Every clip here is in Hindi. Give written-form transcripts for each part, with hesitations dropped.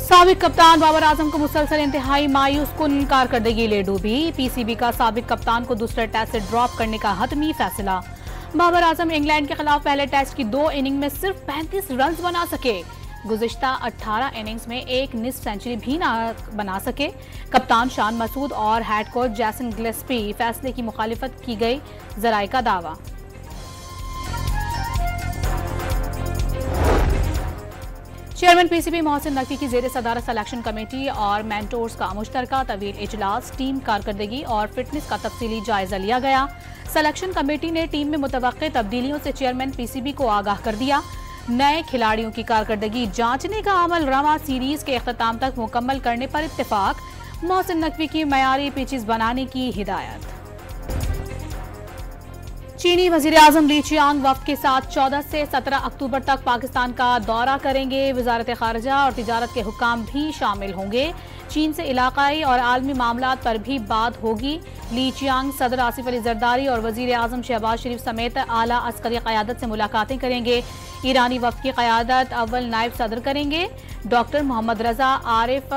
साबिक कप्तान बाबर आजम को मुसलसल इंतहाई मायूस कुन कारकर्दगी ले डूबी। पीसीबी का साबिक कप्तान को दूसरे टेस्ट से ड्रॉप करने का हतमी फैसला। बाबर आजम इंग्लैंड के खिलाफ पहले टेस्ट की 2 इनिंग में सिर्फ 35 रन बना सके। गुज़िश्ता 18 इनिंग्स में एक निस्फ सेंचुरी भी ना बना सके। कप्तान शान मसूद और हेड कोच जैसन गिलेस्पी फैसले की मुखालिफत की गई, जराए का दावा। चेयरमैन पीसीबी मोहसिन नकवी की जेर सदारत सिलेक्शन कमेटी और मेंटोर्स का मुश्तरका तवील इजलास, टीम कारकर्दगी और फिटनेस का तफसीली जायजा लिया गया। सिलेक्शन कमेटी ने टीम में मुतवक्के तब्दीलियों से चेयरमैन पीसीबी को आगाह कर दिया। नए खिलाड़ियों की कारकर्दगी जांचने का अमल रवा सीरीज के इख्तिताम तक मुकम्मल करने पर इत्तेफाक। मोहसिन नकवी की मयारी पिचेस बनाने की हिदायत। चीनी वजीर आजम ली चियांग वफ्द के साथ 14 से 17 अक्टूबर तक पाकिस्तान का दौरा करेंगे। वजारत खारजा और तिजारत के हुक्काम भी शामिल होंगे। चीन से इलाकाई और आलमी मामलात पर भी बात होगी। ली चियांग सदर आसिफ अली जरदारी और वजीर आजम शहबाज शरीफ समेत आला अस्करी क़यादत से मुलाकातें करेंगे। ईरानी वफ्द की क़यादत अव्वल नायब सदर करेंगे। डॉक्टर मोहम्मद रजा आरिफ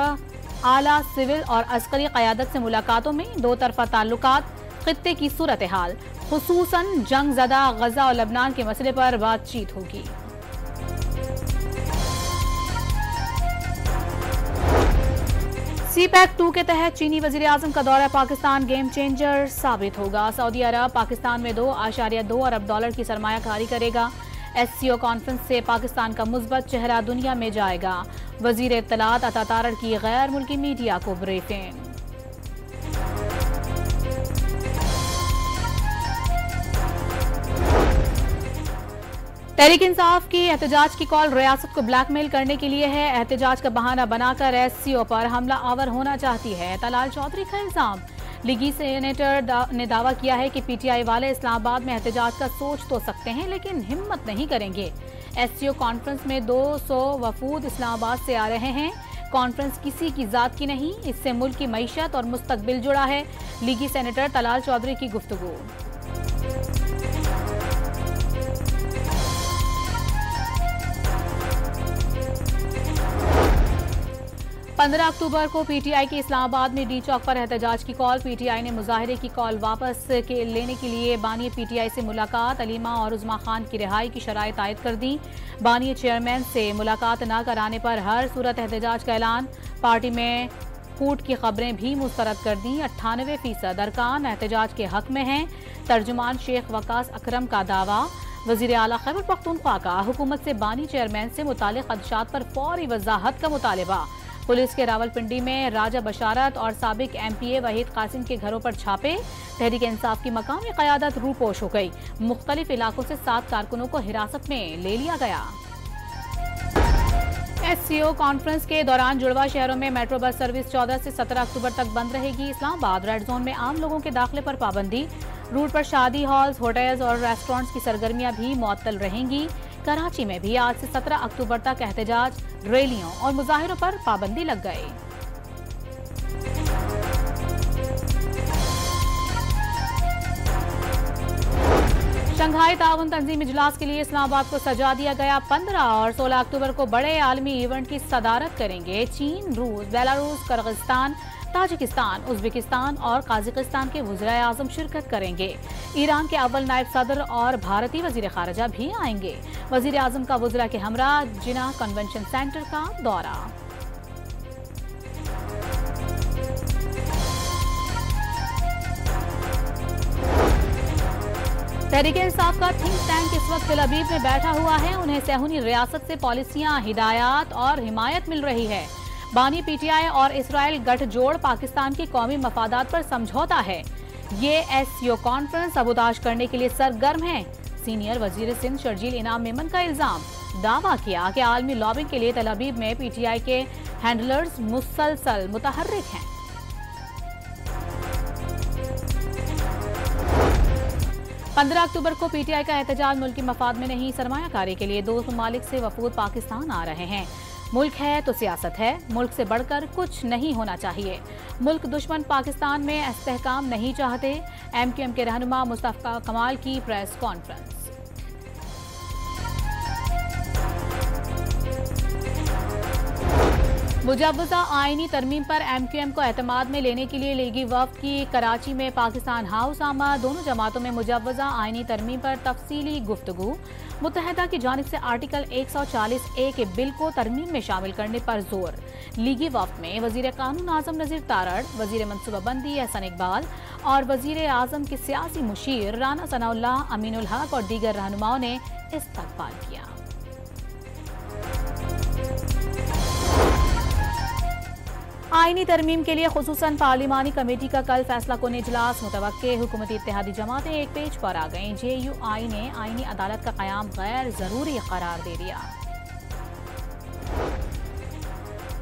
आला सिविल और अस्करी क़यादत से मुलाकातों में दो तरफा ताल्लुकात, खित्ते की सूरत हाल, खुसूसन जंग ज़दा गजा और लबनान के मसले पर बातचीत होगी। CPEC 2 के तहत चीनी वजीर आजम का दौरा पाकिस्तान गेम चेंजर साबित होगा। सऊदी अरब पाकिस्तान में $2.2 अरब की सरमायाकारी करेगा। SCO कॉन्फ्रेंस से पाकिस्तान का मुस्बत चेहरा दुनिया में जाएगा। वजीर इत्तलात अता तारड़ की गैर मुल्की मीडिया को ब्रीफिंग। तहरीक इंसाफ की एहतजाज की कॉल रियासत को ब्लैकमेल करने के लिए है। एहतजाज का बहाना बनाकर SCO पर हमला आवर होना चाहती है, तलाल चौधरी का इल्जाम। लीगी सेनेटर ने दावा किया है कि PTI वाले इस्लामाबाद में एहतजाज का सोच तो सकते हैं लेकिन हिम्मत नहीं करेंगे। SCO कॉन्फ्रेंस में 200 वफूद इस्लामाबाद से आ रहे हैं। कॉन्फ्रेंस किसी की जात की नहीं, इससे मुल्क की मईशत और मुस्तकबिल जुड़ा है। लीगी सेनेटर तलाल चौधरी की गुफ्तगू। 15 अक्टूबर को PTI के इस्लामाबाद में डी चौक पर एहतजाज की कॉल। PTI ने मुजाहरे की कॉल वापस लेने के लिए बानी PTI से मुलाकात, अलीमा और उज़मा खान की रिहाई की शराइत आयद कर दी। बानी चेयरमैन से मुलाकात न कराने पर हर सूरत एहतजाज का ऐलान। पार्टी में फूट की खबरें भी मुस्तरद कर दी। 98% अरकान एहतजाज के हक में हैं। तर्जुमान शेख वकास अकरम का दावा। वजीर आला खैबर पख्तूनख्वा का हुकूमत से बानी चेयरमैन से मुतालिक खदशात पर फौरी वजाहत का मुतालबा। पुलिस के रावलपिंडी में राजा बशारत और साबिक MPA वहीद कासिम के घरों पर छापे। तहरीक इंसाफ की मकामी क़यादत रूपोश हो गई। मुख्तलिफ इलाकों से 7 कारकुनों को हिरासत में ले लिया गया। SCO कॉन्फ्रेंस के दौरान जुड़वा शहरों में मेट्रो बस सर्विस 14 से 17 अक्टूबर तक बंद रहेगी। इस्लामाबाद रेड जोन में आम लोगों के दाखिले पर पाबंदी। रूट पर शादी हॉल्स, होटल्स और रेस्टोरेंट्स की सरगर्मियां भी मुअत्तल रहेंगी। कराची में भी आज से 17 अक्टूबर तक एहतजाज, रैलियों और मुजाहिरों पर पाबंदी लग गई। शंघाई ताउन तंजीम इजलास के लिए इस्लामाबाद को सजा दिया गया। 15 और 16 अक्टूबर को बड़े आलमी इवेंट की सदारत करेंगे चीन, रूस, बेलारूस, किर्गिस्तान, ताजिकिस्तान, उज़्बेकिस्तान और काज़ाकिस्तान के वज़ीर आज़म शिरकत करेंगे। ईरान के अव्वल नायब सदर और भारतीय वज़ीर ख़ारजा भी आएंगे। वज़ीर आज़म का वज़रा के हमरा जिना कन्वेंशन सेंटर का दौरा। तहरीक इंसाफ का थिंक टैंक इस वक्त तेल अवीव में बैठा हुआ है। उन्हें सहूनी रियासत से पॉलिसियां, हिदायत और हिमायत मिल रही है। बानी PTI और इसराइल गठजोड़ पाकिस्तान की कौमी मफादात पर समझौता है। ये SCO कॉन्फ्रेंस सबूताज करने के लिए सरगर्म है। सीनियर वजीर सिंध शर्जील इनाम मेमन का इल्जाम। दावा किया कि आलमी लॉबिंग के लिए तेल अवीव में PTI के हैंडलर्स मुसलसल मुतहर्रिक हैं। पंद्रह अक्टूबर को PTI का एहतजाज मुल्क के मफाद में नहीं, सरमायाकारी के लिए 2 ममालिक से वफूद पाकिस्तान आ रहे हैं। मुल्क है तो सियासत है, मुल्क से बढ़कर कुछ नहीं होना चाहिए। मुल्क दुश्मन पाकिस्तान में इस्तेहकाम नहीं चाहते। MQM के रहनुमा मुस्तफा कमाल की प्रेस कॉन्फ्रेंस। मुजव्वज़ा आईनी तरमीम पर MQM को एतमाद में लेने के लिए लीगी वफ्द की कराची में पाकिस्तान हाउस आमद। दोनों जमातों में मुजव्वज़ा आईनी तरमीम पर तफसीली गुफ्तगू। मुत्तहदा की जानिब से आर्टिकल 140A के बिल को तरमीम में शामिल करने पर जोर। लीगी वफ्द में वजीर कानून आजम नज़ीर तारड़, वजीर मनसूबाबंदी एहसन इकबाल और वजीर आजम के सियासी मुशीर राना सनाउल्लाह, अमीनुल हक और दीगर रहनुमाओं ने इस्तकबाल किया। आईनी तरमीम के लिए खुसूसन पार्लिमानी कमेटी का कल फैसला कुन इजलास मुतवक्के। हुकूमती इत्तेहादी जमातें एक पेज पर आ गईं। JUI ने आईनी अदालत का क़याम गैर जरूरी करार दे दिया।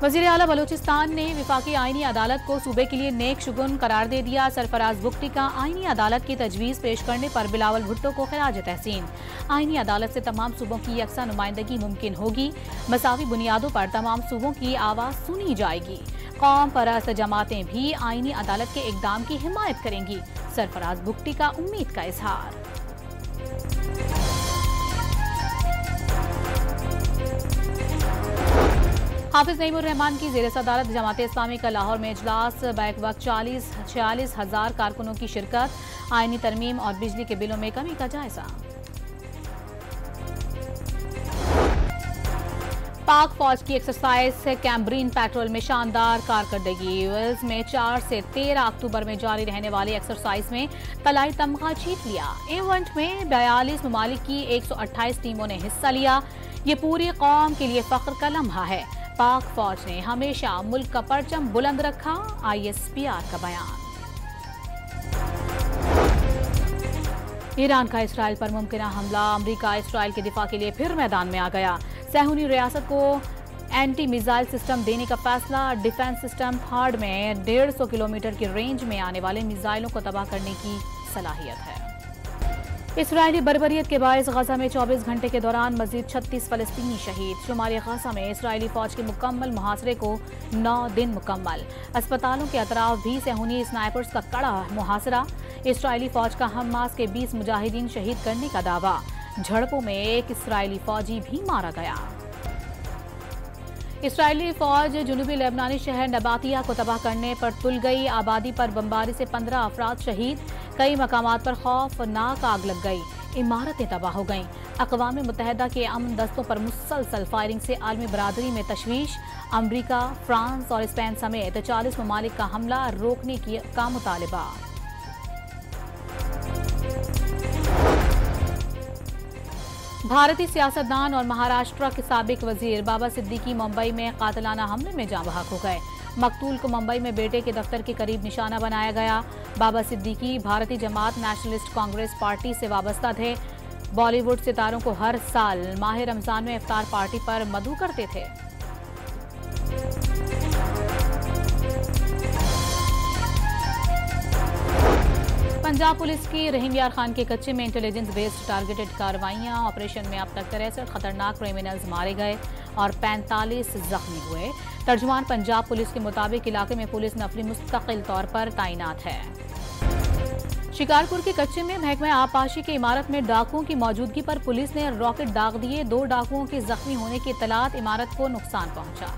वज़ीर आला बलूचिस्तान ने विफाकी आईनी अदालत को सूबे के लिए नेक शुगुन करार दे दिया। सरफराज बुगटी का आईनी अदालत की तजवीज़ पेश करने पर बिलावल भुट्टो को खिराज तहसीन। आईनी अदालत से तमाम सूबों की यकसा नुमाइंदगी मुमकिन होगी। मसावी बुनियादों पर तमाम सूबों की आवाज़ सुनी जाएगी। कौम परस्त जमातें भी आईनी अदालत के इक़दाम की हिमायत करेंगी। सरफराज बुगटी का उम्मीद का इजहार। हाफिज नईमुर रहमान की ज़ेर सदारत जमात इस्लामी का लाहौर में इजलास। बैक वक्त 46,000 कारकुनों की शिरकत। आईनी तरमीम और बिजली के बिलों में कमी का जायजा। पाक फौज की एक्सरसाइज कैम्ब्रीन पेट्रोल में शानदार कारकर्दगी। वेल्स में 4 से 13 अक्टूबर में जारी रहने वाली एक्सरसाइज में तलाई तमगा जीत लिया। इवेंट में 42 ममालिक की 128 टीमों ने हिस्सा लिया। ये पूरी कौम के लिए फख्र का लम्हा है। पाक फौज ने हमेशा मुल्क का परचम बुलंद रखा। ISPR का बयान। ईरान का इसराइल पर मुमकिना हमला। अमरीका इसराइल के दिफा के लिए फिर मैदान में आ गया। सहूनी रियासत को एंटी मिसाइल सिस्टम देने का फैसला। डिफेंस सिस्टम थार्ड में 150 किलोमीटर की रेंज में आने वाले मिसाइलों को तबाह करने की सलाहियत है। इसराइली बर्बरियत के बायस गजा में 24 घंटे के दौरान मजीद 36 फलस्तीनी शहीद। शुमारी गजा में इसराइली फौज के मुकम्मल मुहासरे को 9 दिन मुकम्मल। अस्पतालों के अतराफ भी सहूनी स्नाइपर्स का कड़ा मुहासरा। इसराइली फौज का हमास के 20 मुजाहिदीन शहीद करने का दावा। झड़पों में एक इसराइली फौजी भी मारा गया। इसराइली फौज जुनूबी लेबनानी शहर नबातिया को तबाह करने पर तुल गई। आबादी पर बमबारी से 15 अफराद शहीद। कई मकामात पर खौफनाक आग लग गई। इमारतें तबाह हो गईं। अक़वाम मुत्तहिदा के अमन दस्तों पर मुसलसल फायरिंग से आलमी बरादरी में तशवीश। अमरीका, फ्रांस और स्पेन समेत 40 ममालिक का हमला रोकने का मुतालबा। भारतीय सियासतदान और महाराष्ट्र के साबिक वजीर बाबा सिद्दीकी मुंबई में कातिलाना हमले में जाँ बहक हो गए। मकतूल को मुंबई में बेटे के दफ्तर के करीब निशाना बनाया गया। बाबा सिद्दीकी भारतीय जमात नेशनलिस्ट कांग्रेस पार्टी से वाबस्ता थे। बॉलीवुड सितारों को हर साल माह रमजान में इफ्तार पार्टी पर मदऊ करते थे। पंजाब पुलिस की रहीम यार खान के कच्चे में इंटेलिजेंस बेस्ड टारगेटेड कार्रवाइयां। ऑपरेशन में अब तक 63 खतरनाक क्रिमिनल्स मारे गए और 45 जख्मी हुए। तर्जुमान पंजाब पुलिस के मुताबिक इलाके में पुलिस नफरी मुस्तकिल तौर पर तैनात है। शिकारपुर के कच्चे में महकमा आबपाशी की इमारत में डाकुओं की मौजूदगी पर पुलिस ने रॉकेट दाग दिए। 2 डाकुओं के जख्मी होने की इत्तलात। इमारत को नुकसान पहुंचा।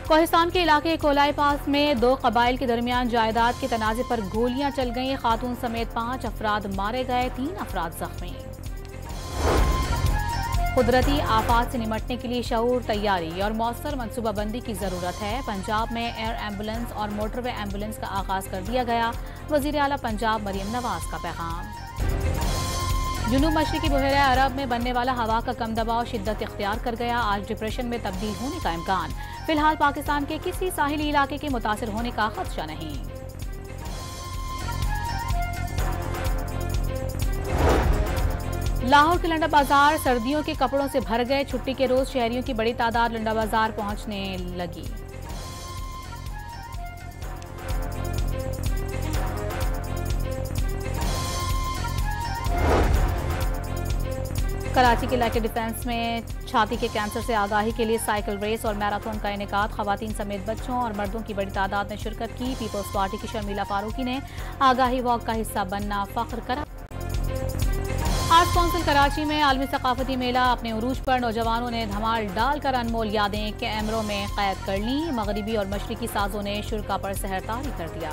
कोहिस्तान के इलाके कोलाई पास में 2 कबाइल के दरमियान जायदाद के तनाजे पर गोलियां चल गईं। खातून समेत 5 अफराद मारे गए, 3 अफराद जख्मी। कुदरती आफात से निपटने के लिए शऊर, तैयारी और मौसर मनसूबाबंदी की जरूरत है। पंजाब में एयर एम्बुलेंस और मोटरवे एम्बुलेंस का आगाज कर दिया गया। वजीर आला पंजाब मरियम नवाज का पैगाम। जुनूब मशरिकी बहरे अरब में बनने वाला हवा का कम दबाव शिद्दत इख्तियार कर गया। आज डिप्रेशन में तब्दील होने का इम्कान। फिलहाल पाकिस्तान के किसी साहिली इलाके के मुतासिर होने का खदशा नहीं। लाहौर के लंडा बाजार सर्दियों के कपड़ों से भर गए। छुट्टी के रोज शहरियों की बड़ी तादाद लंडा बाजार पहुंचने लगी। कराची के इलाके डिफेंस में छाती के कैंसर से आगाही के लिए साइकिल रेस और मैराथन का इनेकाद। खवातीन समेत बच्चों और मर्दों की बड़ी तादाद ने शिरकत की। पीपल्स पार्टी की शर्मिला फारूकी ने आगाही वॉक का हिस्सा बनना फख्र करा। आर्ट्स काउंसिल कराची में आलमी सकाफती मेला अपने उरूज पर नौजवानों ने धमाल डालकर अनमोल यादें कैमरों में कैद कर ली। मगरिबी और मशरिकी साजों ने शुरा पर सहरतारी कर दिया।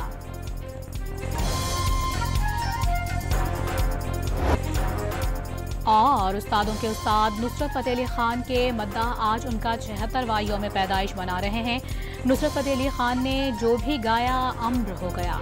और उस्तादों के उस्ताद नुसरत फतेह अली खान के मद्दाह आज उनका 76वां यौम पैदाइश मना रहे हैं। नुसरत फतेह अली खान ने जो भी गाया अम्र हो गया।